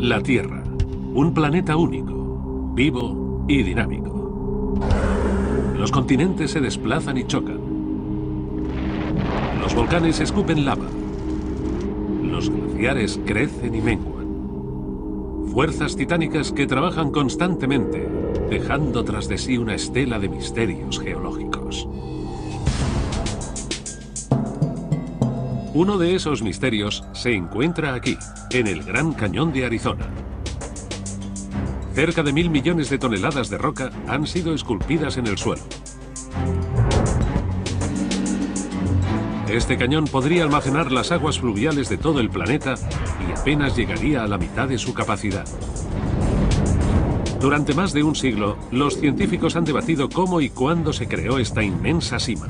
La Tierra, un planeta único, vivo y dinámico. Los continentes se desplazan y chocan. Los volcanes escupen lava. Los glaciares crecen y menguan. Fuerzas titánicas que trabajan constantemente, dejando tras de sí una estela de misterios geológicos. Uno de esos misterios se encuentra aquí, en el Gran Cañón de Arizona. Cerca de 1.000 millones de toneladas de roca han sido esculpidas en el suelo. Este cañón podría almacenar las aguas fluviales de todo el planeta y apenas llegaría a la mitad de su capacidad. Durante más de un siglo, los científicos han debatido cómo y cuándo se creó esta inmensa sima.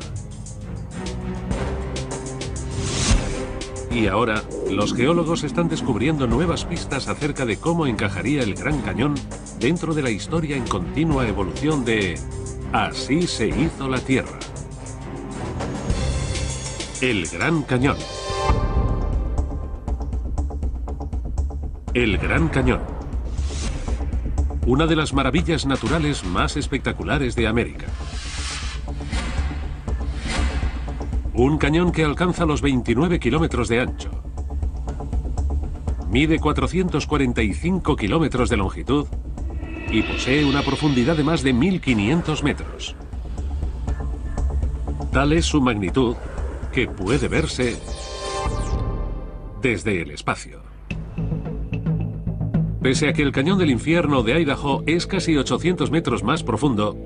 Y ahora, los geólogos están descubriendo nuevas pistas acerca de cómo encajaría el Gran Cañón dentro de la historia en continua evolución de Así se hizo la Tierra. El Gran Cañón. El Gran Cañón. Una de las maravillas naturales más espectaculares de América. Un cañón que alcanza los 29 kilómetros de ancho. Mide 445 kilómetros de longitud y posee una profundidad de más de 1.500 metros. Tal es su magnitud que puede verse desde el espacio. Pese a que el Cañón del Infierno de Idaho es casi 800 metros más profundo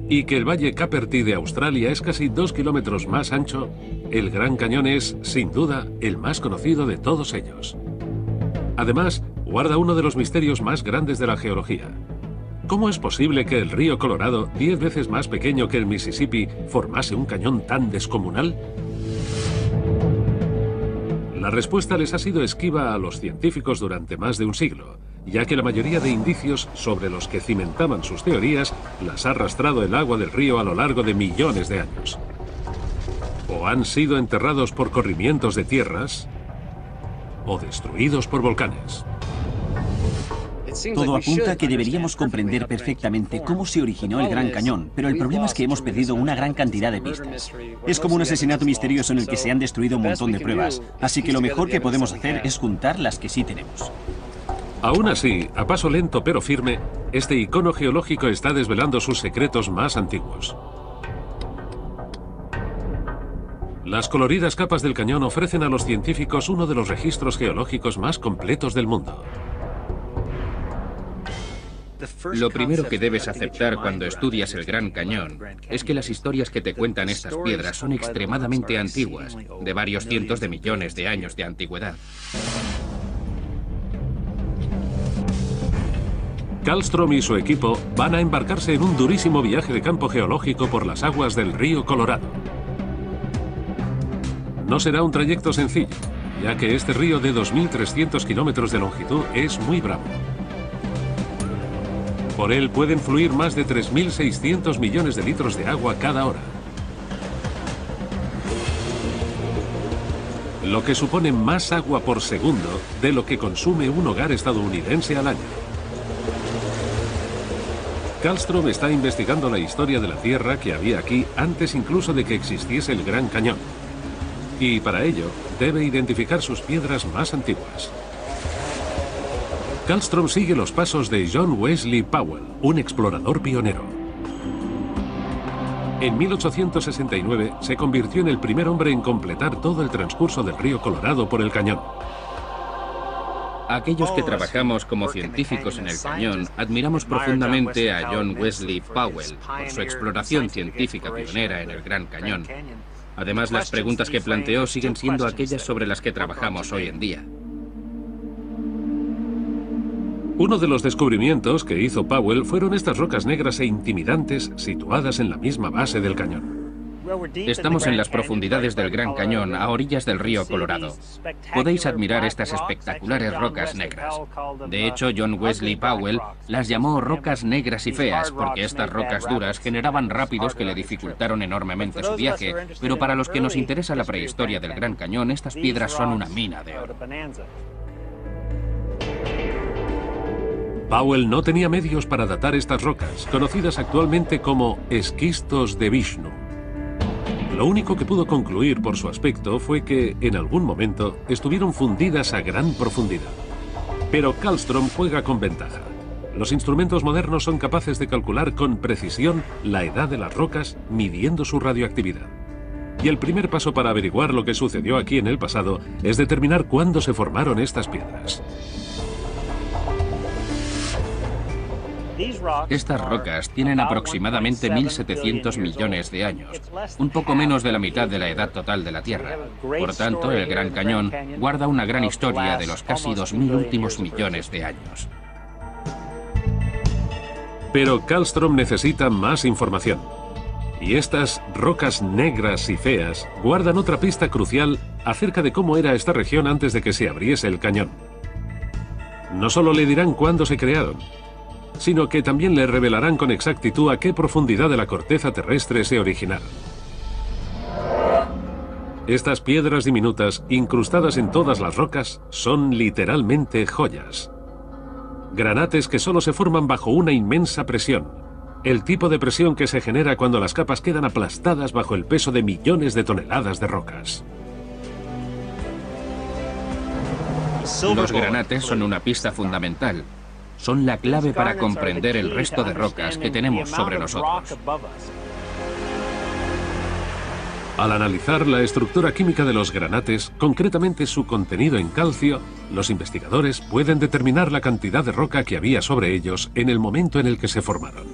y que el Valle Capertee de Australia es casi 2 kilómetros más ancho, el Gran Cañón es, sin duda, el más conocido de todos ellos. Además, guarda uno de los misterios más grandes de la geología. ¿Cómo es posible que el río Colorado, 10 veces más pequeño que el Mississippi, formase un cañón tan descomunal? La respuesta les ha sido esquiva a los científicos durante más de un siglo, ya que la mayoría de indicios sobre los que cimentaban sus teorías las ha arrastrado el agua del río a lo largo de millones de años. O han sido enterrados por corrimientos de tierras, o destruidos por volcanes. Todo apunta a que deberíamos comprender perfectamente cómo se originó el Gran Cañón, pero el problema es que hemos perdido una gran cantidad de pistas. Es como un asesinato misterioso en el que se han destruido un montón de pruebas, así que lo mejor que podemos hacer es juntar las que sí tenemos. Aún así, a paso lento pero firme, este icono geológico está desvelando sus secretos más antiguos. Las coloridas capas del cañón ofrecen a los científicos uno de los registros geológicos más completos del mundo. Lo primero que debes aceptar cuando estudias el Gran Cañón es que las historias que te cuentan estas piedras son extremadamente antiguas, de varios cientos de millones de años de antigüedad. Kallström y su equipo van a embarcarse en un durísimo viaje de campo geológico por las aguas del río Colorado. No será un trayecto sencillo, ya que este río de 2.300 kilómetros de longitud es muy bravo. Por él pueden fluir más de 3.600 millones de litros de agua cada hora, lo que supone más agua por segundo de lo que consume un hogar estadounidense al año. Kallström está investigando la historia de la Tierra que había aquí antes incluso de que existiese el Gran Cañón. Y para ello, debe identificar sus piedras más antiguas. Kallström sigue los pasos de John Wesley Powell, un explorador pionero. En 1869 se convirtió en el primer hombre en completar todo el transcurso del río Colorado por el cañón. Aquellos que trabajamos como científicos en el cañón admiramos profundamente a John Wesley Powell por su exploración científica pionera en el Gran Cañón. Además, las preguntas que planteó siguen siendo aquellas sobre las que trabajamos hoy en día. Uno de los descubrimientos que hizo Powell fueron estas rocas negras e intimidantes situadas en la misma base del cañón. Estamos en las profundidades del Gran Cañón, a orillas del río Colorado. Podéis admirar estas espectaculares rocas negras. De hecho, John Wesley Powell las llamó rocas negras y feas, porque estas rocas duras generaban rápidos que le dificultaron enormemente su viaje, pero para los que nos interesa la prehistoria del Gran Cañón, estas piedras son una mina de oro. Powell no tenía medios para datar estas rocas, conocidas actualmente como esquistos de Vishnu. Lo único que pudo concluir por su aspecto fue que, en algún momento, estuvieron fundidas a gran profundidad. Pero Kallström juega con ventaja. Los instrumentos modernos son capaces de calcular con precisión la edad de las rocas, midiendo su radioactividad. Y el primer paso para averiguar lo que sucedió aquí en el pasado es determinar cuándo se formaron estas piedras. Estas rocas tienen aproximadamente 1.700 millones de años, un poco menos de la mitad de la edad total de la Tierra. Por tanto, el Gran Cañón guarda una gran historia de los casi 2.000 últimos millones de años. Pero Kallström necesita más información. Y estas rocas negras y feas guardan otra pista crucial acerca de cómo era esta región antes de que se abriese el cañón. No solo le dirán cuándo se crearon, sino que también le revelarán con exactitud a qué profundidad de la corteza terrestre se originaron. Estas piedras diminutas, incrustadas en todas las rocas, son literalmente joyas. Granates que solo se forman bajo una inmensa presión, el tipo de presión que se genera cuando las capas quedan aplastadas bajo el peso de millones de toneladas de rocas. Los granates son una pista fundamental. Son la clave para comprender el resto de rocas que tenemos sobre nosotros. Al analizar la estructura química de los granates, concretamente su contenido en calcio, los investigadores pueden determinar la cantidad de roca que había sobre ellos en el momento en el que se formaron.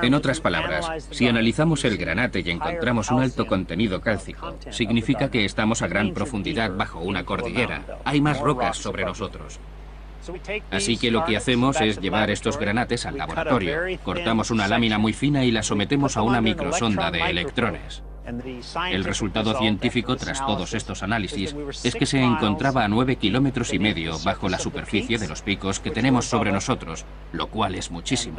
En otras palabras, si analizamos el granate y encontramos un alto contenido cálcico, significa que estamos a gran profundidad bajo una cordillera. Hay más rocas sobre nosotros. Así que lo que hacemos es llevar estos granates al laboratorio. Cortamos una lámina muy fina y la sometemos a una microsonda de electrones. El resultado científico tras todos estos análisis es que se encontraba a 9,5 kilómetros bajo la superficie de los picos que tenemos sobre nosotros, lo cual es muchísimo.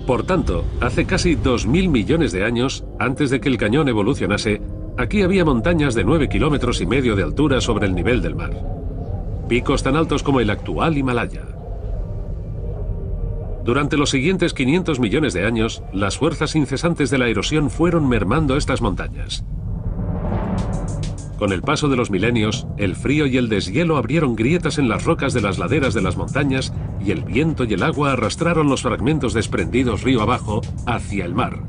Por tanto, hace casi 2.000 millones de años, antes de que el cañón evolucionase, aquí había montañas de 9,5 kilómetros de altura sobre el nivel del mar. Picos tan altos como el actual Himalaya. Durante los siguientes 500 millones de años, las fuerzas incesantes de la erosión fueron mermando estas montañas. Con el paso de los milenios, el frío y el deshielo abrieron grietas en las rocas de las laderas de las montañas y el viento y el agua arrastraron los fragmentos desprendidos río abajo hacia el mar,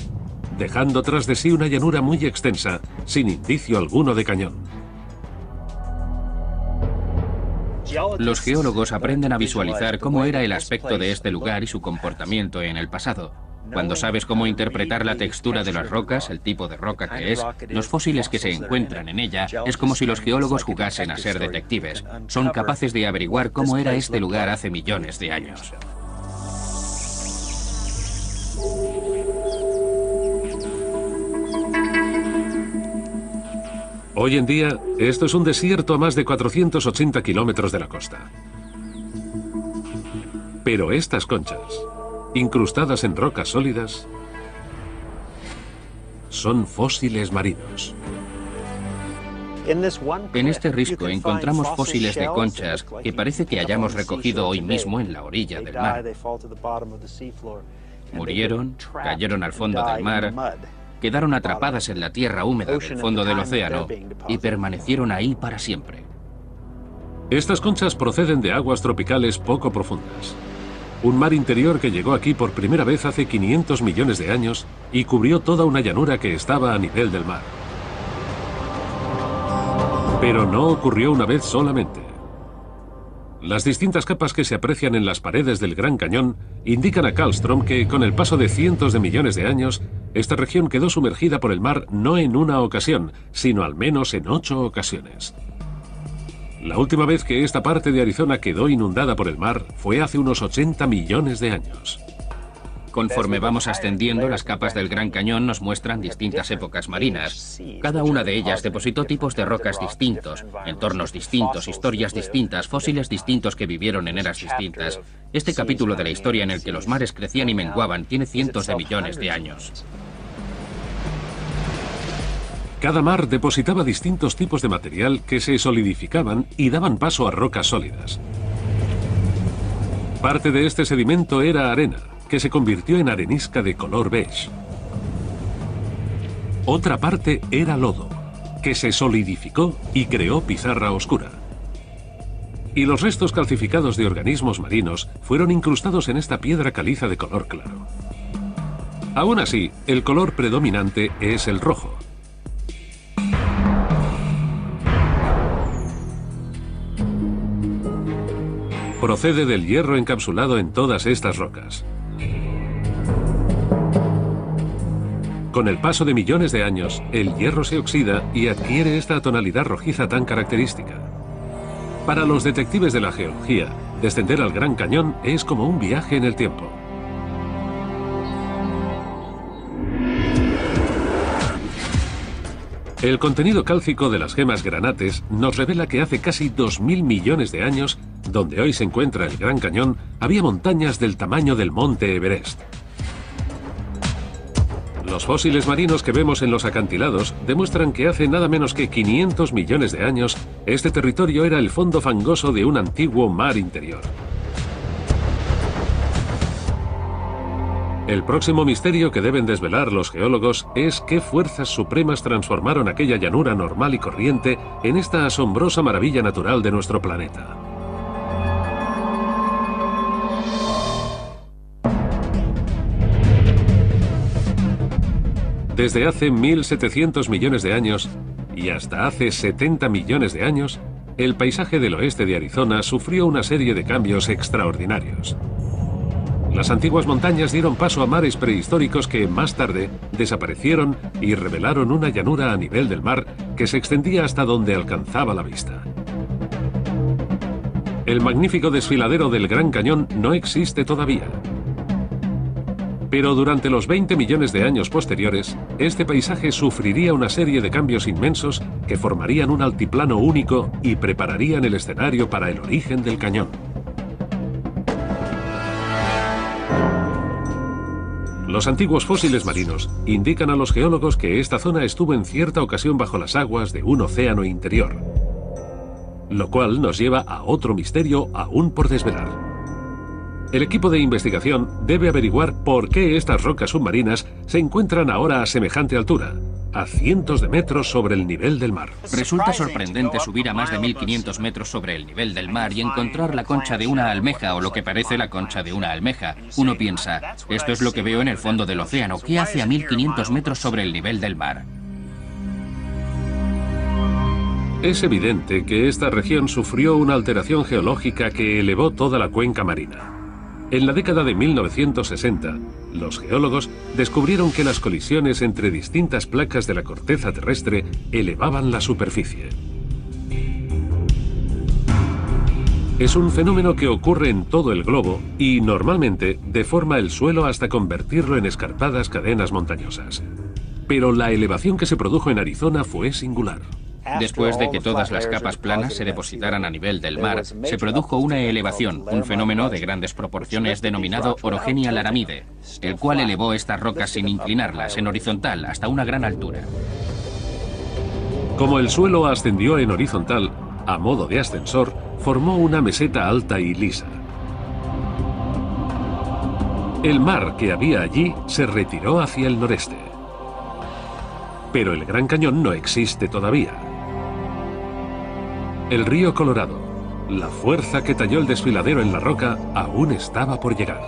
dejando tras de sí una llanura muy extensa, sin indicio alguno de cañón. Los geólogos aprenden a visualizar cómo era el aspecto de este lugar y su comportamiento en el pasado. Cuando sabes cómo interpretar la textura de las rocas, el tipo de roca que es, los fósiles que se encuentran en ella, es como si los geólogos jugasen a ser detectives. Son capaces de averiguar cómo era este lugar hace millones de años. Hoy en día, esto es un desierto a más de 480 kilómetros de la costa. Pero estas conchas, incrustadas en rocas sólidas, son fósiles marinos. En este risco encontramos fósiles de conchas que parece que hayamos recogido hoy mismo en la orilla del mar. Murieron, cayeron al fondo del mar, quedaron atrapadas en la tierra húmeda del fondo del océano y permanecieron ahí para siempre. Estas conchas proceden de aguas tropicales poco profundas. Un mar interior que llegó aquí por primera vez hace 500 millones de años y cubrió toda una llanura que estaba a nivel del mar. Pero no ocurrió una vez solamente. Las distintas capas que se aprecian en las paredes del Gran Cañón indican a Kallström que, con el paso de cientos de millones de años, esta región quedó sumergida por el mar no en una ocasión, sino al menos en 8 ocasiones. La última vez que esta parte de Arizona quedó inundada por el mar fue hace unos 80 millones de años. Conforme vamos ascendiendo, las capas del Gran Cañón nos muestran distintas épocas marinas. Cada una de ellas depositó tipos de rocas distintos, entornos distintos, historias distintas, fósiles distintos que vivieron en eras distintas. Este capítulo de la historia en el que los mares crecían y menguaban tiene cientos de millones de años. Cada mar depositaba distintos tipos de material que se solidificaban y daban paso a rocas sólidas. Parte de este sedimento era arena, que se convirtió en arenisca de color beige. Otra parte era lodo, que se solidificó y creó pizarra oscura. Y los restos calcificados de organismos marinos fueron incrustados en esta piedra caliza de color claro. Aún así, el color predominante es el rojo. Procede del hierro encapsulado en todas estas rocas. Con el paso de millones de años, el hierro se oxida y adquiere esta tonalidad rojiza tan característica. Para los detectives de la geología, descender al Gran Cañón es como un viaje en el tiempo. El contenido cálcico de las gemas granates nos revela que hace casi 2000 millones de años, donde hoy se encuentra el Gran Cañón, había montañas del tamaño del monte Everest. Los fósiles marinos que vemos en los acantilados demuestran que hace nada menos que 500 millones de años, este territorio era el fondo fangoso de un antiguo mar interior. El próximo misterio que deben desvelar los geólogos es qué fuerzas supremas transformaron aquella llanura normal y corriente en esta asombrosa maravilla natural de nuestro planeta. Desde hace 1700 millones de años y hasta hace 70 millones de años, el paisaje del oeste de Arizona sufrió una serie de cambios extraordinarios. Las antiguas montañas dieron paso a mares prehistóricos que, más tarde, desaparecieron y revelaron una llanura a nivel del mar que se extendía hasta donde alcanzaba la vista. El magnífico desfiladero del Gran Cañón no existe todavía. Pero durante los 20 millones de años posteriores, este paisaje sufriría una serie de cambios inmensos que formarían un altiplano único y prepararían el escenario para el origen del cañón. Los antiguos fósiles marinos indican a los geólogos que esta zona estuvo en cierta ocasión bajo las aguas de un océano interior, lo cual nos lleva a otro misterio aún por desvelar. El equipo de investigación debe averiguar por qué estas rocas submarinas se encuentran ahora a semejante altura, a cientos de metros sobre el nivel del mar. Resulta sorprendente subir a más de 1500 metros sobre el nivel del mar y encontrar la concha de una almeja o lo que parece la concha de una almeja. Uno piensa, esto es lo que veo en el fondo del océano. ¿Qué hace a 1500 metros sobre el nivel del mar? Es evidente que esta región sufrió una alteración geológica que elevó toda la cuenca marina. En la década de 1960, los geólogos descubrieron que las colisiones entre distintas placas de la corteza terrestre elevaban la superficie. Es un fenómeno que ocurre en todo el globo y, normalmente, deforma el suelo hasta convertirlo en escarpadas cadenas montañosas. Pero la elevación que se produjo en Arizona fue singular. Después de que todas las capas planas se depositaran a nivel del mar, se produjo una elevación, un fenómeno de grandes proporciones denominado orogenia laramide, el cual elevó estas rocas sin inclinarlas, en horizontal, hasta una gran altura. Como el suelo ascendió en horizontal, a modo de ascensor, formó una meseta alta y lisa. El mar que había allí se retiró hacia el noreste. Pero el Gran Cañón no existe todavía. El río Colorado, la fuerza que talló el desfiladero en la roca, aún estaba por llegar.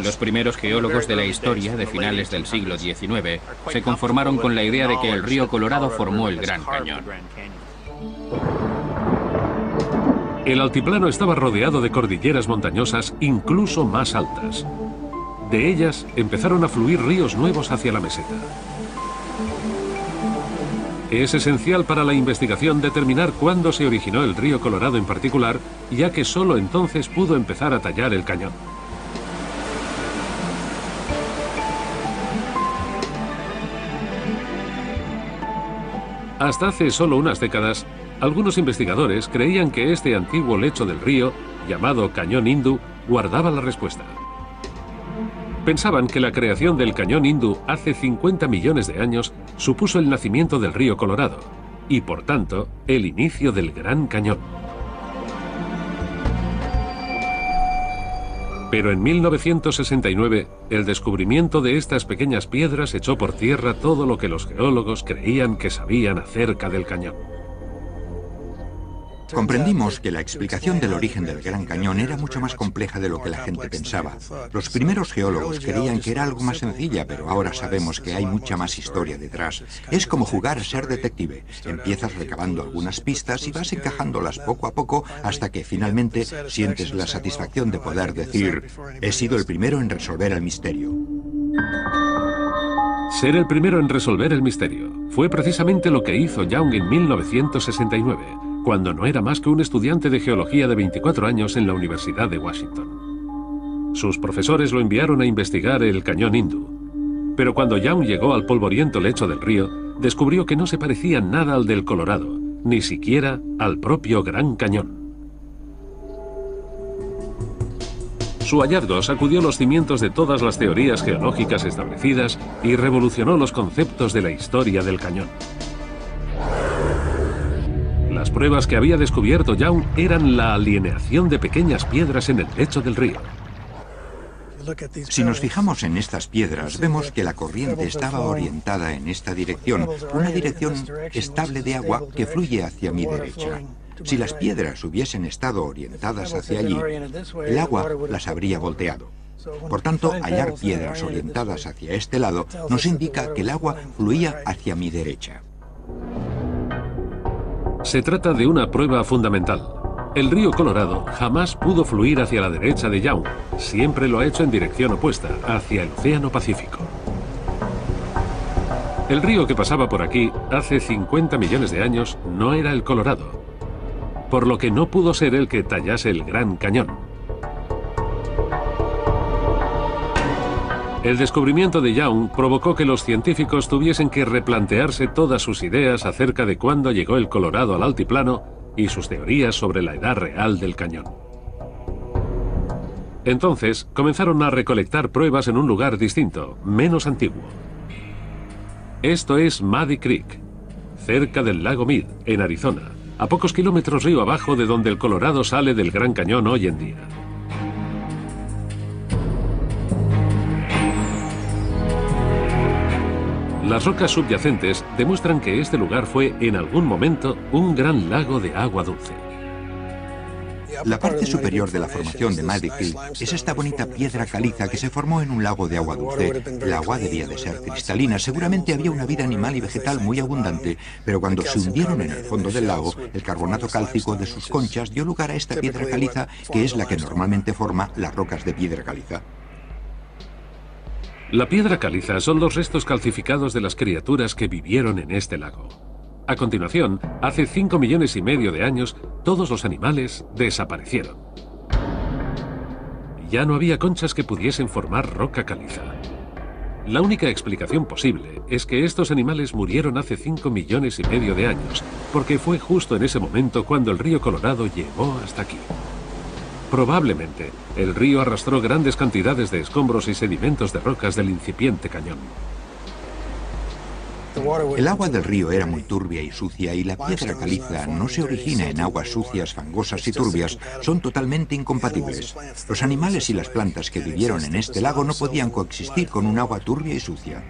Los primeros geólogos de la historia de finales del siglo XIX se conformaron con la idea de que el río Colorado formó el Gran Cañón. El altiplano estaba rodeado de cordilleras montañosas incluso más altas. De ellas empezaron a fluir ríos nuevos hacia la meseta. Es esencial para la investigación determinar cuándo se originó el río Colorado en particular, ya que solo entonces pudo empezar a tallar el cañón. Hasta hace solo unas décadas, algunos investigadores creían que este antiguo lecho del río, llamado Cañón Indu, guardaba la respuesta. Pensaban que la creación del Cañón Indu hace 50 millones de años supuso el nacimiento del río Colorado y, por tanto, el inicio del Gran Cañón. Pero en 1969, el descubrimiento de estas pequeñas piedras echó por tierra todo lo que los geólogos creían que sabían acerca del cañón. Comprendimos que la explicación del origen del Gran Cañón era mucho más compleja de lo que la gente pensaba. Los primeros geólogos creían que era algo más sencilla, pero ahora sabemos que hay mucha más historia detrás. Es como jugar a ser detective. Empiezas recabando algunas pistas y vas encajándolas poco a poco hasta que finalmente sientes la satisfacción de poder decir: he sido el primero en resolver el misterio. Ser el primero en resolver el misterio fue precisamente lo que hizo Young en 1969, cuando no era más que un estudiante de geología de 24 años en la Universidad de Washington. Sus profesores lo enviaron a investigar el Cañón Indu. Pero cuando Young llegó al polvoriento lecho del río, descubrió que no se parecía nada al del Colorado, ni siquiera al propio Gran Cañón. Su hallazgo sacudió los cimientos de todas las teorías geológicas establecidas y revolucionó los conceptos de la historia del cañón. Las pruebas que había descubierto Young eran la alineación de pequeñas piedras en el lecho del río. Si nos fijamos en estas piedras, vemos que la corriente estaba orientada en esta dirección, una dirección estable de agua que fluye hacia mi derecha. Si las piedras hubiesen estado orientadas hacia allí, el agua las habría volteado. Por tanto, hallar piedras orientadas hacia este lado nos indica que el agua fluía hacia mi derecha. Se trata de una prueba fundamental. El río Colorado jamás pudo fluir hacia la derecha de Young, siempre lo ha hecho en dirección opuesta, hacia el Océano Pacífico. El río que pasaba por aquí hace 50 millones de años no era el Colorado, por lo que no pudo ser el que tallase el Gran Cañón. El descubrimiento de Young provocó que los científicos tuviesen que replantearse todas sus ideas acerca de cuándo llegó el Colorado al altiplano y sus teorías sobre la edad real del cañón. Entonces comenzaron a recolectar pruebas en un lugar distinto, menos antiguo. Esto es Muddy Creek, cerca del lago Mead, en Arizona, a pocos kilómetros río abajo de donde el Colorado sale del Gran Cañón hoy en día. Las rocas subyacentes demuestran que este lugar fue en algún momento un gran lago de agua dulce. La parte superior de la formación de Muddy Creek es esta bonita piedra caliza que se formó en un lago de agua dulce. El agua debía de ser cristalina, seguramente había una vida animal y vegetal muy abundante, pero cuando se hundieron en el fondo del lago, el carbonato cálcico de sus conchas dio lugar a esta piedra caliza, que es la que normalmente forma las rocas de piedra caliza. La piedra caliza son los restos calcificados de las criaturas que vivieron en este lago. A continuación, hace 5 millones y medio de años, todos los animales desaparecieron. Ya no había conchas que pudiesen formar roca caliza. La única explicación posible es que estos animales murieron hace 5 millones y medio de años, porque fue justo en ese momento cuando el río Colorado llegó hasta aquí. Probablemente, el río arrastró grandes cantidades de escombros y sedimentos de rocas del incipiente cañón. El agua del río era muy turbia y sucia y la piedra caliza no se origina en aguas sucias, fangosas y turbias, son totalmente incompatibles. Los animales y las plantas que vivieron en este lago no podían coexistir con un agua turbia y sucia.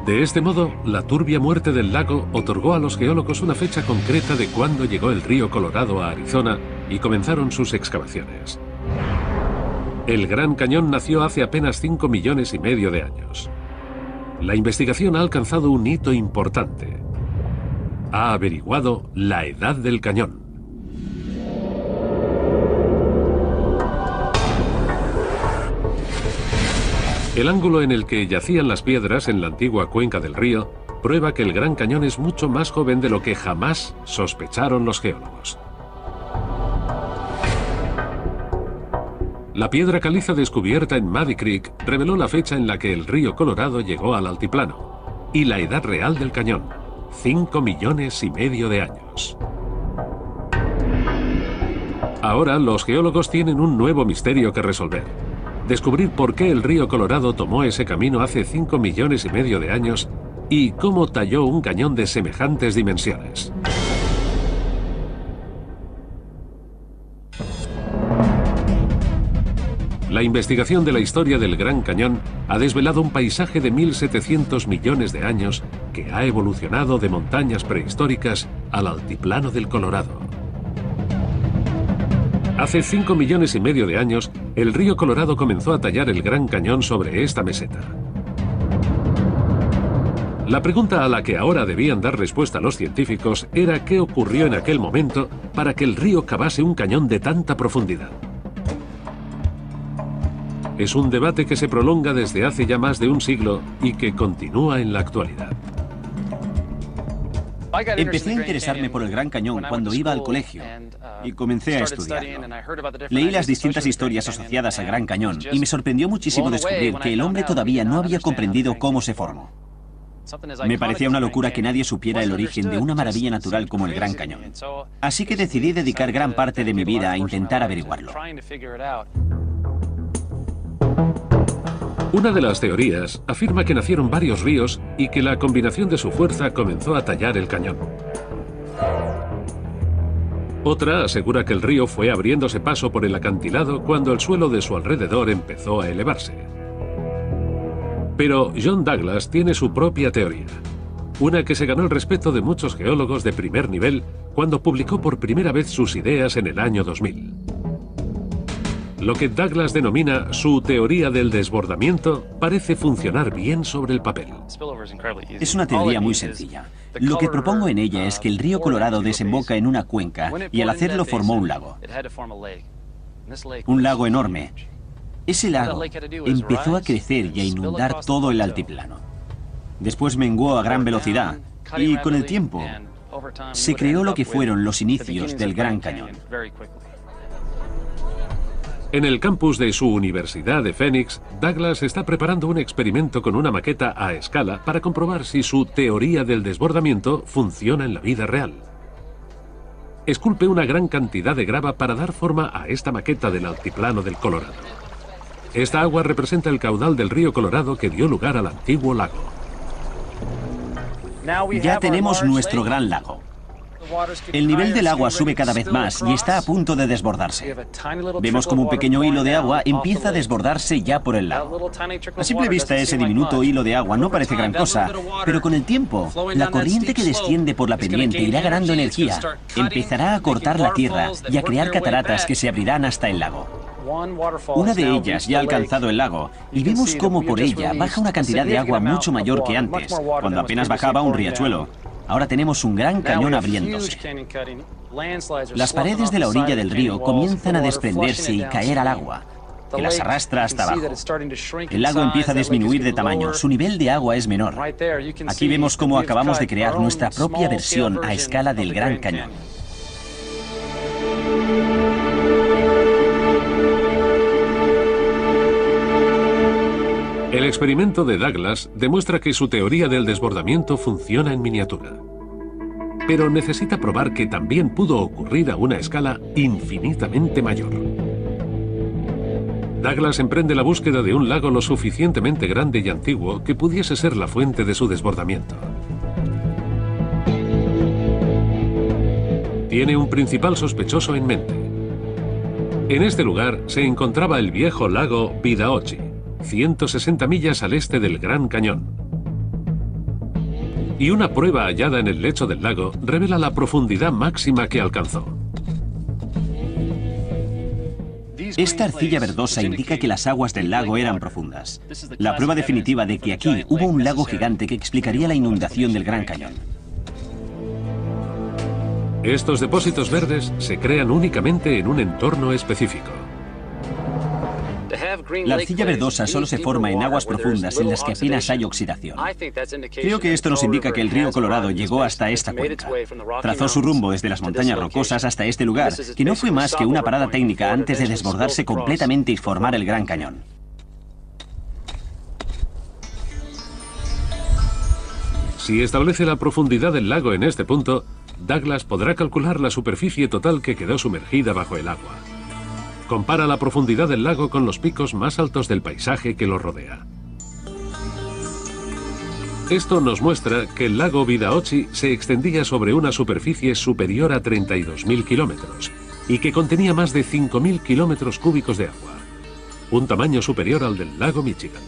De este modo, la turbia muerte del lago otorgó a los geólogos una fecha concreta de cuándo llegó el río Colorado a Arizona y comenzaron sus excavaciones. El Gran Cañón nació hace apenas 5 millones y medio de años. La investigación ha alcanzado un hito importante. Ha averiguado la edad del cañón. El ángulo en el que yacían las piedras en la antigua cuenca del río prueba que el Gran Cañón es mucho más joven de lo que jamás sospecharon los geólogos. La piedra caliza descubierta en Muddy Creek reveló la fecha en la que el río Colorado llegó al altiplano y la edad real del cañón, 5,5 millones de años. Ahora los geólogos tienen un nuevo misterio que resolver. Descubrir por qué el río Colorado tomó ese camino hace 5,5 millones de años y cómo talló un cañón de semejantes dimensiones. La investigación de la historia del Gran Cañón ha desvelado un paisaje de 1.700 millones de años que ha evolucionado de montañas prehistóricas al altiplano del Colorado. Hace 5,5 millones de años, el río Colorado comenzó a tallar el Gran Cañón sobre esta meseta. La pregunta a la que ahora debían dar respuesta los científicos era qué ocurrió en aquel momento para que el río cavase un cañón de tanta profundidad. Es un debate que se prolonga desde hace ya más de un siglo y que continúa en la actualidad. Empecé a interesarme por el Gran Cañón cuando iba al colegio y comencé a estudiarlo. Leí las distintas historias asociadas al Gran Cañón y me sorprendió muchísimo descubrir que el hombre todavía no había comprendido cómo se formó. Me parecía una locura que nadie supiera el origen de una maravilla natural como el Gran Cañón. Así que decidí dedicar gran parte de mi vida a intentar averiguarlo. Una de las teorías afirma que nacieron varios ríos y que la combinación de su fuerza comenzó a tallar el cañón. Otra asegura que el río fue abriéndose paso por el acantilado cuando el suelo de su alrededor empezó a elevarse. Pero John Douglas tiene su propia teoría, una que se ganó el respeto de muchos geólogos de primer nivel cuando publicó por primera vez sus ideas en el año 2000. Lo que Douglas denomina su teoría del desbordamiento parece funcionar bien sobre el papel. Es una teoría muy sencilla. Lo que propongo en ella es que el río Colorado desemboca en una cuenca y al hacerlo formó un lago. Un lago enorme. Ese lago empezó a crecer y a inundar todo el altiplano. Después menguó a gran velocidad y con el tiempo se creó lo que fueron los inicios del Gran Cañón. En el campus de su Universidad de Phoenix, Douglas está preparando un experimento con una maqueta a escala para comprobar si su teoría del desbordamiento funciona en la vida real. Esculpe una gran cantidad de grava para dar forma a esta maqueta del altiplano del Colorado. Esta agua representa el caudal del río Colorado que dio lugar al antiguo lago. Ya tenemos nuestro gran lago. El nivel del agua sube cada vez más y está a punto de desbordarse. Vemos como un pequeño hilo de agua empieza a desbordarse ya por el lago. A simple vista ese diminuto hilo de agua no parece gran cosa, pero con el tiempo, la corriente que desciende por la pendiente irá ganando energía, empezará a cortar la tierra y a crear cataratas que se abrirán hasta el lago. Una de ellas ya ha alcanzado el lago y vemos cómo por ella baja una cantidad de agua mucho mayor que antes, cuando apenas bajaba un riachuelo. Ahora tenemos un gran cañón abriéndose. Las paredes de la orilla del río comienzan a desprenderse y caer al agua, que las arrastra hasta abajo. El lago empieza a disminuir de tamaño, su nivel de agua es menor. Aquí vemos cómo acabamos de crear nuestra propia versión a escala del Gran Cañón. El experimento de Douglas demuestra que su teoría del desbordamiento funciona en miniatura. Pero necesita probar que también pudo ocurrir a una escala infinitamente mayor. Douglas emprende la búsqueda de un lago lo suficientemente grande y antiguo que pudiese ser la fuente de su desbordamiento. Tiene un principal sospechoso en mente. En este lugar se encontraba el viejo lago Vidauochi, 160 millas al este del Gran Cañón. Y una prueba hallada en el lecho del lago revela la profundidad máxima que alcanzó. Esta arcilla verdosa indica que las aguas del lago eran profundas. La prueba definitiva de que aquí hubo un lago gigante que explicaría la inundación del Gran Cañón. Estos depósitos verdes se crean únicamente en un entorno específico. La arcilla verdosa solo se forma en aguas profundas en las que apenas hay oxidación. Creo que esto nos indica que el río Colorado llegó hasta esta cuenca. Trazó su rumbo desde las montañas rocosas hasta este lugar, que no fue más que una parada técnica antes de desbordarse completamente y formar el Gran Cañón. Si establece la profundidad del lago en este punto, Douglas podrá calcular la superficie total que quedó sumergida bajo el agua. Compara la profundidad del lago con los picos más altos del paisaje que lo rodea. Esto nos muestra que el lago Vidauotchi se extendía sobre una superficie superior a 32.000 kilómetros y que contenía más de 5.000 kilómetros cúbicos de agua, un tamaño superior al del lago Michigan.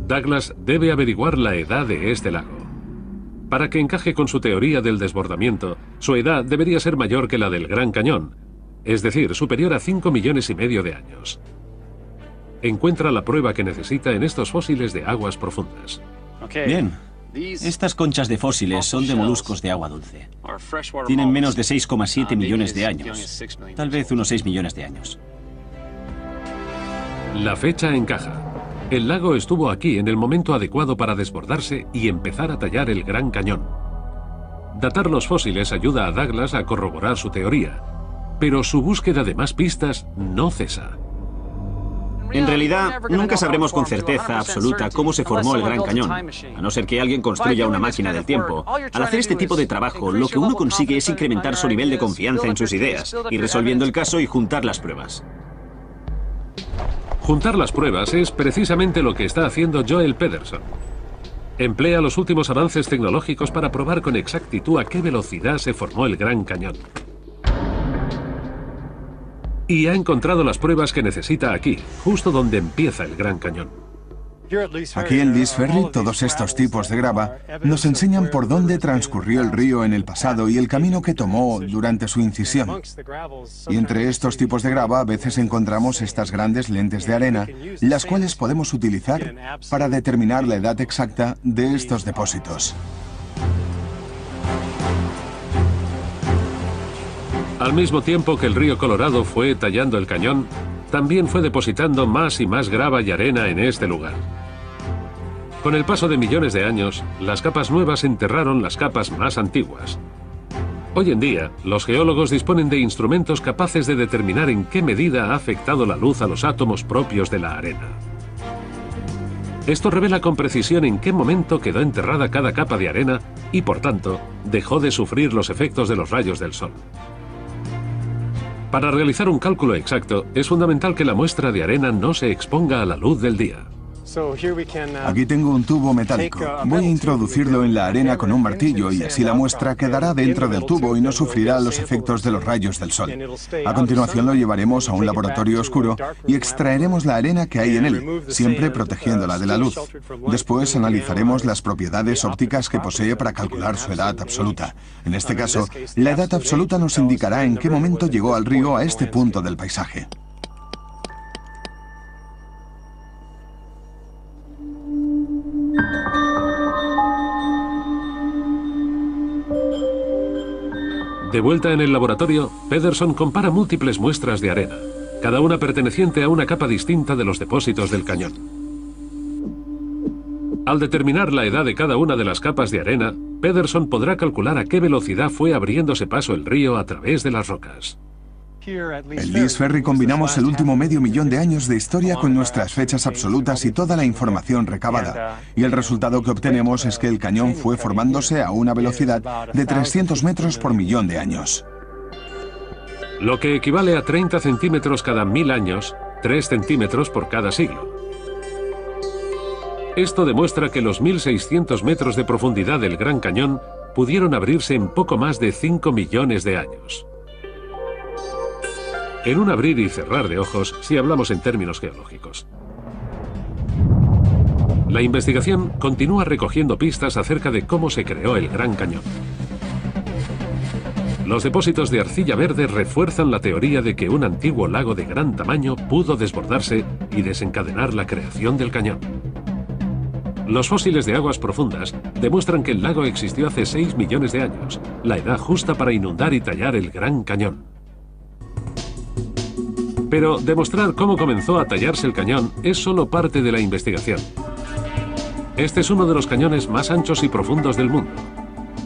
Douglas debe averiguar la edad de este lago. Para que encaje con su teoría del desbordamiento, su edad debería ser mayor que la del Gran Cañón, es decir, superior a 5,5 millones de años. Encuentra la prueba que necesita en estos fósiles de aguas profundas. Bien. Estas conchas de fósiles son de moluscos de agua dulce. Tienen menos de 6,7 millones de años, tal vez unos 6 millones de años. La fecha encaja. El lago estuvo aquí en el momento adecuado para desbordarse y empezar a tallar el Gran Cañón. Datar los fósiles ayuda a Douglas a corroborar su teoría, pero su búsqueda de más pistas no cesa. En realidad, nunca sabremos con certeza absoluta cómo se formó el Gran Cañón, a no ser que alguien construya una máquina del tiempo. Al hacer este tipo de trabajo, lo que uno consigue es incrementar su nivel de confianza en sus ideas, ir resolviendo el caso y juntar las pruebas. Juntar las pruebas es precisamente lo que está haciendo Joel Pederson. Emplea los últimos avances tecnológicos para probar con exactitud a qué velocidad se formó el Gran Cañón. Y ha encontrado las pruebas que necesita aquí, justo donde empieza el Gran Cañón. Aquí en Lee's Ferry, todos estos tipos de grava nos enseñan por dónde transcurrió el río en el pasado y el camino que tomó durante su incisión. Y entre estos tipos de grava a veces encontramos estas grandes lentes de arena, las cuales podemos utilizar para determinar la edad exacta de estos depósitos. Al mismo tiempo que el río Colorado fue tallando el cañón, también fue depositando más y más grava y arena en este lugar. Con el paso de millones de años, las capas nuevas enterraron las capas más antiguas. Hoy en día, los geólogos disponen de instrumentos capaces de determinar en qué medida ha afectado la luz a los átomos propios de la arena. Esto revela con precisión en qué momento quedó enterrada cada capa de arena y, por tanto, dejó de sufrir los efectos de los rayos del sol. Para realizar un cálculo exacto, es fundamental que la muestra de arena no se exponga a la luz del día. Aquí tengo un tubo metálico. Voy a introducirlo en la arena con un martillo y así la muestra quedará dentro del tubo y no sufrirá los efectos de los rayos del sol. A continuación lo llevaremos a un laboratorio oscuro y extraeremos la arena que hay en él, siempre protegiéndola de la luz. Después analizaremos las propiedades ópticas que posee para calcular su edad absoluta. En este caso, la edad absoluta nos indicará en qué momento llegó al río a este punto del paisaje. De vuelta en el laboratorio, Pederson compara múltiples muestras de arena, cada una perteneciente a una capa distinta de los depósitos del cañón. Al determinar la edad de cada una de las capas de arena, Pederson podrá calcular a qué velocidad fue abriéndose paso el río a través de las rocas. En Lee's Ferry combinamos el último medio millón de años de historia con nuestras fechas absolutas y toda la información recabada. Y el resultado que obtenemos es que el cañón fue formándose a una velocidad de 300 metros por millón de años. Lo que equivale a 30 centímetros cada 1000 años, 3 centímetros por cada siglo. Esto demuestra que los 1.600 metros de profundidad del Gran Cañón pudieron abrirse en poco más de 5 millones de años. En un abrir y cerrar de ojos, si hablamos en términos geológicos. La investigación continúa recogiendo pistas acerca de cómo se creó el Gran Cañón. Los depósitos de arcilla verde refuerzan la teoría de que un antiguo lago de gran tamaño pudo desbordarse y desencadenar la creación del cañón. Los fósiles de aguas profundas demuestran que el lago existió hace 6 millones de años, la edad justa para inundar y tallar el Gran Cañón. Pero demostrar cómo comenzó a tallarse el cañón es solo parte de la investigación. Este es uno de los cañones más anchos y profundos del mundo.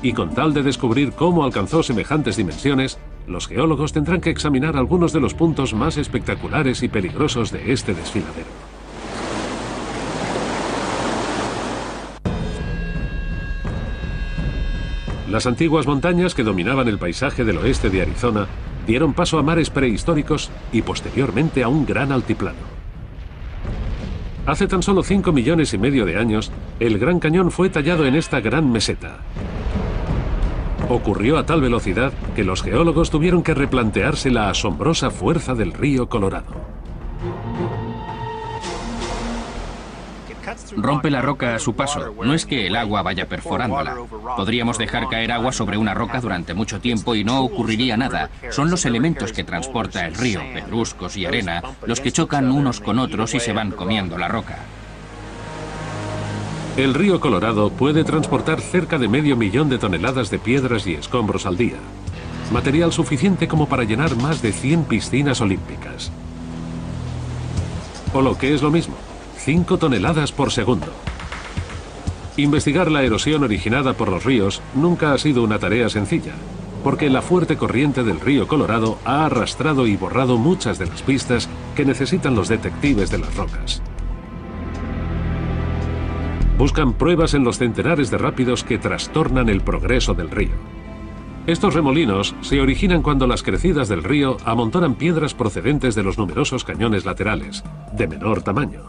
Y con tal de descubrir cómo alcanzó semejantes dimensiones, los geólogos tendrán que examinar algunos de los puntos más espectaculares y peligrosos de este desfiladero. Las antiguas montañas que dominaban el paisaje del oeste de Arizona dieron paso a mares prehistóricos y posteriormente a un gran altiplano. Hace tan solo 5,5 millones de años, el Gran Cañón fue tallado en esta gran meseta. Ocurrió a tal velocidad que los geólogos tuvieron que replantearse la asombrosa fuerza del río Colorado. Rompe la roca a su paso. No es que el agua vaya perforándola. Podríamos dejar caer agua sobre una roca durante mucho tiempo y no ocurriría nada. Son los elementos que transporta el río, pedruscos y arena, los que chocan unos con otros y se van comiendo la roca. El río Colorado puede transportar cerca de 500,000 de toneladas de piedras y escombros al día. Material suficiente como para llenar más de 100 piscinas olímpicas. O lo que es lo mismo, 5 toneladas por segundo. Investigar la erosión originada por los ríos nunca ha sido una tarea sencilla, porque la fuerte corriente del río Colorado ha arrastrado y borrado muchas de las pistas que necesitan los detectives de las rocas. Buscan pruebas en los centenares de rápidos que trastornan el progreso del río. Estos remolinos se originan cuando las crecidas del río amontonan piedras procedentes de los numerosos cañones laterales, de menor tamaño.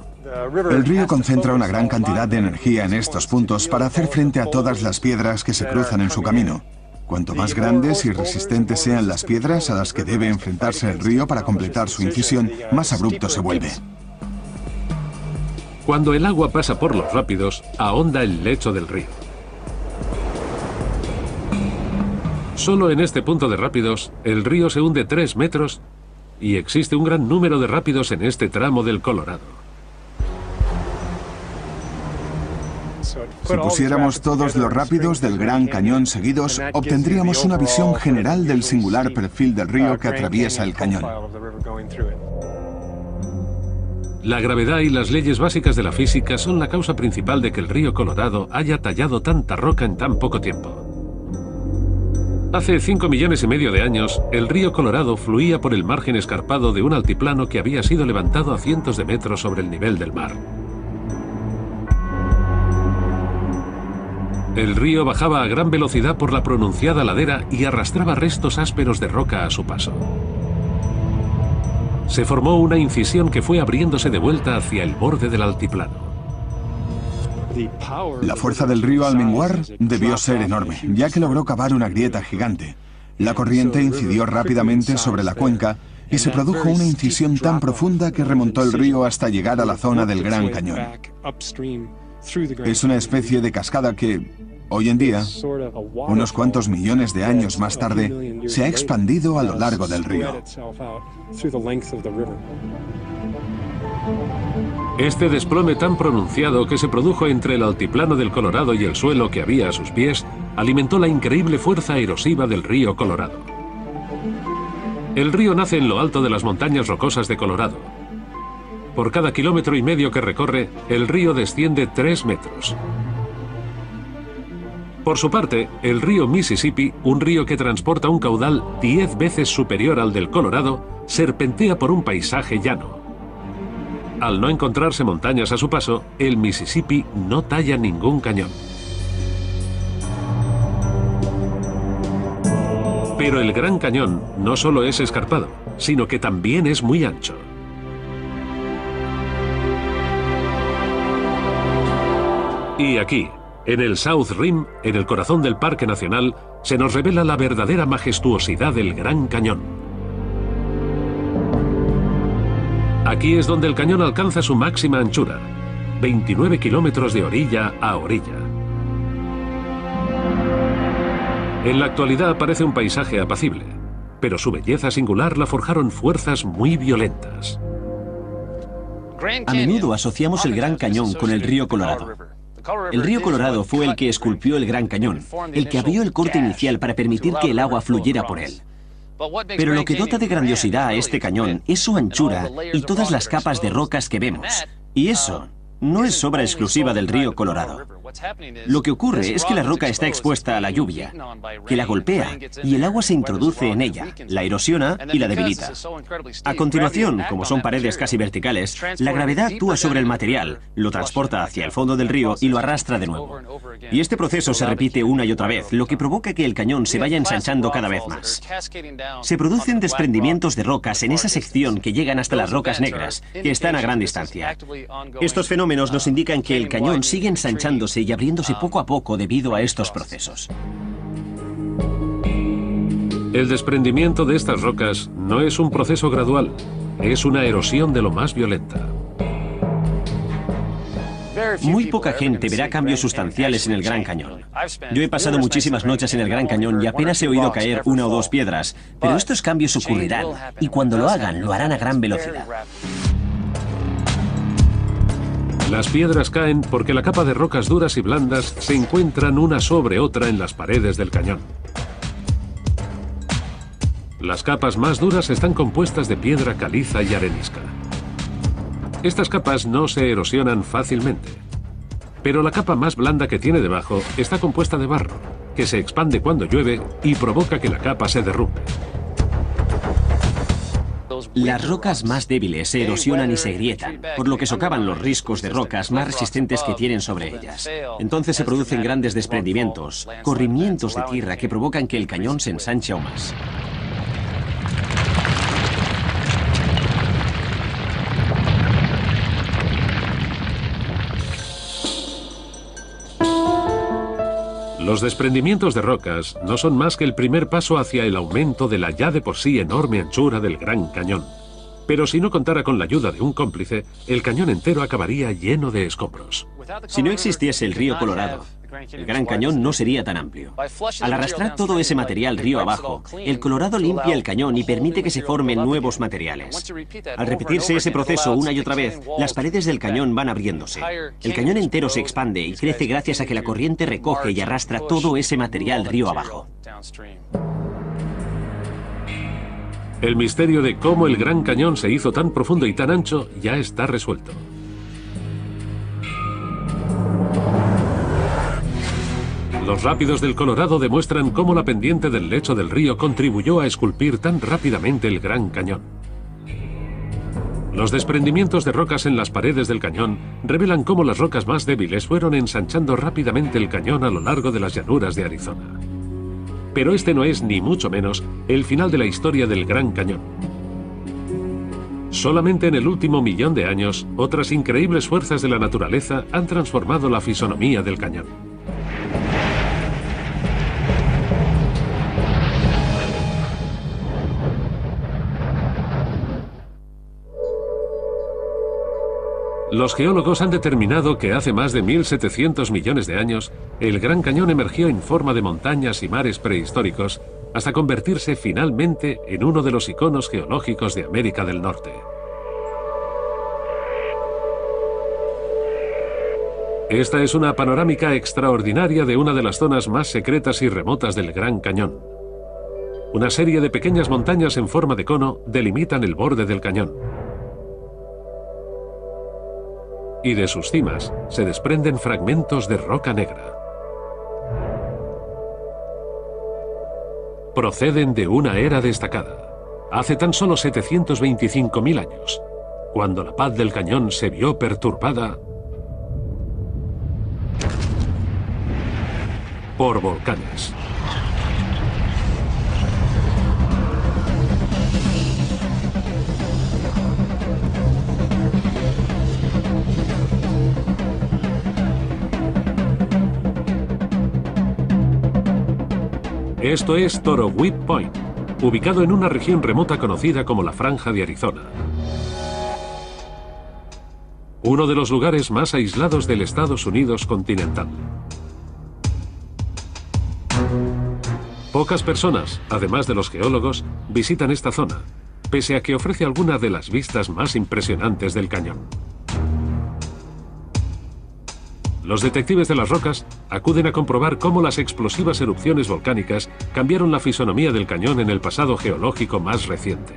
El río concentra una gran cantidad de energía en estos puntos para hacer frente a todas las piedras que se cruzan en su camino. Cuanto más grandes y resistentes sean las piedras a las que debe enfrentarse el río para completar su incisión, más abrupto se vuelve. Cuando el agua pasa por los rápidos, ahonda el lecho del río. Solo en este punto de rápidos, el río se hunde 3 metros y existe un gran número de rápidos en este tramo del Colorado. Si pusiéramos todos los rápidos del Gran Cañón seguidos, obtendríamos una visión general del singular perfil del río que atraviesa el cañón. La gravedad y las leyes básicas de la física son la causa principal de que el río Colorado haya tallado tanta roca en tan poco tiempo. Hace 5,5 millones de años, el río Colorado fluía por el margen escarpado de un altiplano que había sido levantado a cientos de metros sobre el nivel del mar. El río bajaba a gran velocidad por la pronunciada ladera y arrastraba restos ásperos de roca a su paso. Se formó una incisión que fue abriéndose de vuelta hacia el borde del altiplano. La fuerza del río al menguar debió ser enorme, ya que logró cavar una grieta gigante. La corriente incidió rápidamente sobre la cuenca y se produjo una incisión tan profunda que remontó el río hasta llegar a la zona del Gran Cañón. Es una especie de cascada que, hoy en día, unos cuantos millones de años más tarde, se ha expandido a lo largo del río. Este desplome tan pronunciado que se produjo entre el altiplano del Colorado y el suelo que había a sus pies, alimentó la increíble fuerza erosiva del río Colorado. El río nace en lo alto de las montañas rocosas de Colorado. Por cada 1,5 kilómetros que recorre, el río desciende 3 metros. Por su parte, el río Mississippi, un río que transporta un caudal 10 veces superior al del Colorado, serpentea por un paisaje llano. Al no encontrarse montañas a su paso, el Mississippi no talla ningún cañón. Pero el Gran Cañón no solo es escarpado, sino que también es muy ancho. Y aquí, en el South Rim, en el corazón del Parque Nacional, se nos revela la verdadera majestuosidad del Gran Cañón. Aquí es donde el cañón alcanza su máxima anchura, 29 kilómetros de orilla a orilla. En la actualidad parece un paisaje apacible, pero su belleza singular la forjaron fuerzas muy violentas. A menudo asociamos el Gran Cañón con el río Colorado. El río Colorado fue el que esculpió el Gran Cañón, el que abrió el corte inicial para permitir que el agua fluyera por él. Pero lo que dota de grandiosidad a este cañón es su anchura y todas las capas de rocas que vemos. Y eso no es obra exclusiva del río Colorado. Lo que ocurre es que la roca está expuesta a la lluvia, que la golpea y el agua se introduce en ella, la erosiona y la debilita. A continuación, como son paredes casi verticales, la gravedad actúa sobre el material, lo transporta hacia el fondo del río y lo arrastra de nuevo. Y este proceso se repite una y otra vez, lo que provoca que el cañón se vaya ensanchando cada vez más. Se producen desprendimientos de rocas en esa sección que llegan hasta las rocas negras, que están a gran distancia. Estos fenómenos nos indican que el cañón sigue ensanchándose y abriéndose poco a poco debido a estos procesos. El desprendimiento de estas rocas no es un proceso gradual, es una erosión de lo más violenta. Muy poca gente verá cambios sustanciales en el Gran Cañón. Yo he pasado muchísimas noches en el Gran Cañón y apenas he oído caer una o dos piedras, pero estos cambios ocurrirán y cuando lo hagan, lo harán a gran velocidad. Las piedras caen porque la capa de rocas duras y blandas se encuentran una sobre otra en las paredes del cañón. Las capas más duras están compuestas de piedra caliza y arenisca. Estas capas no se erosionan fácilmente, pero la capa más blanda que tiene debajo está compuesta de barro, que se expande cuando llueve y provoca que la capa se derrumbe. Las rocas más débiles se erosionan y se grietan, por lo que socavan los riscos de rocas más resistentes que tienen sobre ellas. Entonces se producen grandes desprendimientos, corrimientos de tierra que provocan que el cañón se ensanche aún más. Los desprendimientos de rocas no son más que el primer paso hacia el aumento de la ya de por sí enorme anchura del Gran Cañón. Pero si no contara con la ayuda de un cómplice, el cañón entero acabaría lleno de escombros. Si no existiese el río Colorado, el Gran Cañón no sería tan amplio. Al arrastrar todo ese material río abajo, el Colorado limpia el cañón y permite que se formen nuevos materiales. Al repetirse ese proceso una y otra vez, las paredes del cañón van abriéndose. El cañón entero se expande y crece gracias a que la corriente recoge y arrastra todo ese material río abajo. El misterio de cómo el Gran Cañón se hizo tan profundo y tan ancho ya está resuelto. Los rápidos del Colorado demuestran cómo la pendiente del lecho del río contribuyó a esculpir tan rápidamente el Gran Cañón. Los desprendimientos de rocas en las paredes del cañón revelan cómo las rocas más débiles fueron ensanchando rápidamente el cañón a lo largo de las llanuras de Arizona. Pero este no es, ni mucho menos, el final de la historia del Gran Cañón. Solamente en el último millón de años, otras increíbles fuerzas de la naturaleza han transformado la fisonomía del cañón. Los geólogos han determinado que hace más de 1700 millones de años, el Gran Cañón emergió en forma de montañas y mares prehistóricos hasta convertirse finalmente en uno de los iconos geológicos de América del Norte. Esta es una panorámica extraordinaria de una de las zonas más secretas y remotas del Gran Cañón. Una serie de pequeñas montañas en forma de cono delimitan el borde del cañón. Y de sus cimas se desprenden fragmentos de roca negra. Proceden de una era destacada, hace tan solo 725.000 años, cuando la paz del cañón se vio perturbada por volcanes. Esto es Torowhip Point, ubicado en una región remota conocida como la Franja de Arizona. Uno de los lugares más aislados del Estados Unidos continental. Pocas personas, además de los geólogos, visitan esta zona, pese a que ofrece algunas de las vistas más impresionantes del cañón. Los detectives de las rocas acuden a comprobar cómo las explosivas erupciones volcánicas cambiaron la fisonomía del cañón en el pasado geológico más reciente.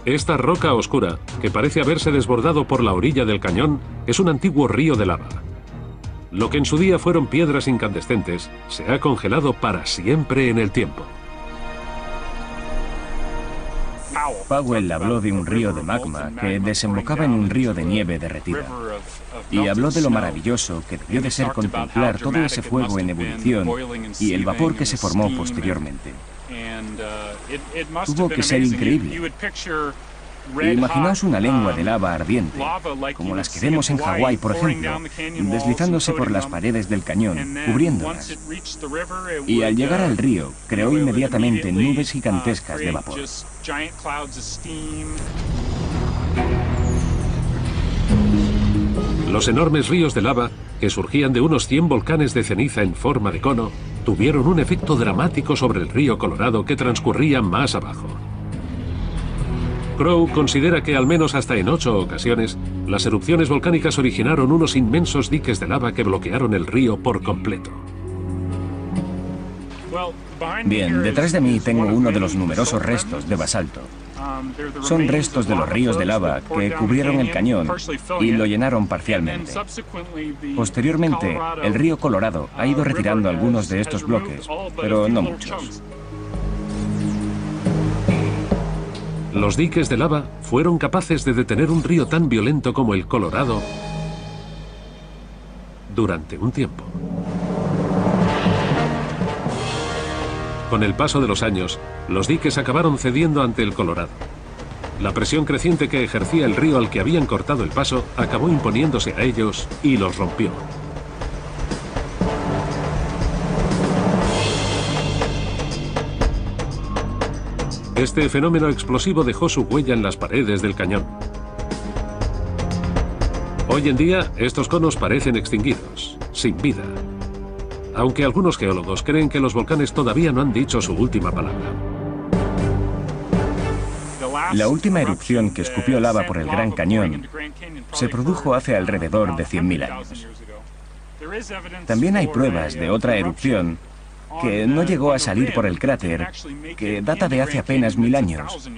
Esta roca oscura, que parece haberse desbordado por la orilla del cañón, es un antiguo río de lava. Lo que en su día fueron piedras incandescentes, se ha congelado para siempre en el tiempo. Powell habló de un río de magma que desembocaba en un río de nieve derretida. Y habló de lo maravilloso que debió de ser contemplar todo ese fuego en ebullición y el vapor que se formó posteriormente. Tuvo que ser increíble. Imaginaos una lengua de lava ardiente, como las que vemos en Hawái, por ejemplo, deslizándose por las paredes del cañón, cubriéndolas. Y al llegar al río, creó inmediatamente nubes gigantescas de vapor. Los enormes ríos de lava, que surgían de unos 100 volcanes de ceniza en forma de cono, tuvieron un efecto dramático sobre el río Colorado que transcurría más abajo. Crowe considera que al menos hasta en 8 ocasiones, las erupciones volcánicas originaron unos inmensos diques de lava que bloquearon el río por completo. Bien, detrás de mí tengo uno de los numerosos restos de basalto. Son restos de los ríos de lava que cubrieron el cañón y lo llenaron parcialmente. Posteriormente, el río Colorado ha ido retirando algunos de estos bloques, pero no muchos. Los diques de lava fueron capaces de detener un río tan violento como el Colorado durante un tiempo. Con el paso de los años, los diques acabaron cediendo ante el Colorado. La presión creciente que ejercía el río al que habían cortado el paso acabó imponiéndose a ellos y los rompió. Este fenómeno explosivo dejó su huella en las paredes del cañón. Hoy en día, estos conos parecen extinguidos, sin vida. Aunque algunos geólogos creen que los volcanes todavía no han dicho su última palabra. La última erupción que escupió lava por el Gran Cañón se produjo hace alrededor de 100.000 años. También hay pruebas de otra erupción que no llegó a salir por el cráter, que data de hace apenas 1000 años.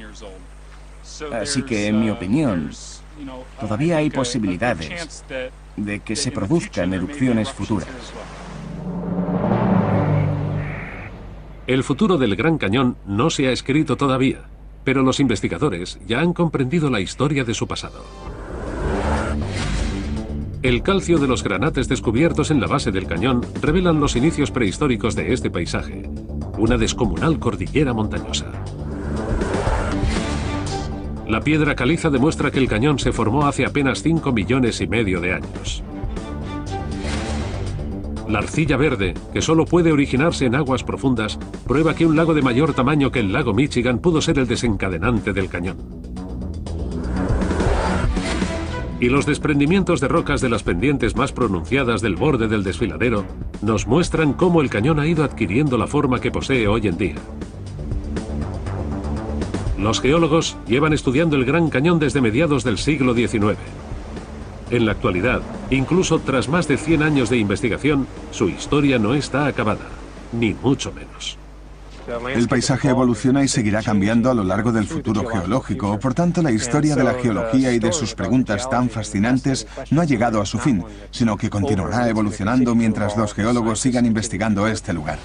Así que, en mi opinión, todavía hay posibilidades de que se produzcan erupciones futuras. El futuro del Gran Cañón no se ha escrito todavía, pero los investigadores ya han comprendido la historia de su pasado. El calcio de los granates descubiertos en la base del cañón revelan los inicios prehistóricos de este paisaje, una descomunal cordillera montañosa. La piedra caliza demuestra que el cañón se formó hace apenas 5,5 millones de años. La arcilla verde, que solo puede originarse en aguas profundas, prueba que un lago de mayor tamaño que el lago Michigan pudo ser el desencadenante del cañón. Y los desprendimientos de rocas de las pendientes más pronunciadas del borde del desfiladero nos muestran cómo el cañón ha ido adquiriendo la forma que posee hoy en día. Los geólogos llevan estudiando el Gran Cañón desde mediados del siglo XIX. En la actualidad, incluso tras más de 100 años de investigación, su historia no está acabada, ni mucho menos. El paisaje evoluciona y seguirá cambiando a lo largo del futuro geológico. Por tanto, la historia de la geología y de sus preguntas tan fascinantes no ha llegado a su fin, sino que continuará evolucionando mientras los geólogos sigan investigando este lugar.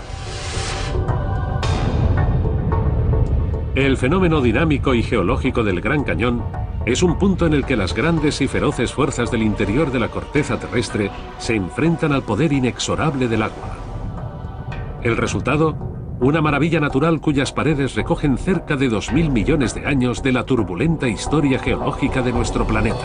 El fenómeno dinámico y geológico del Gran Cañón es un punto en el que las grandes y feroces fuerzas del interior de la corteza terrestre se enfrentan al poder inexorable del agua. El resultado, una maravilla natural cuyas paredes recogen cerca de 2000 millones de años de la turbulenta historia geológica de nuestro planeta.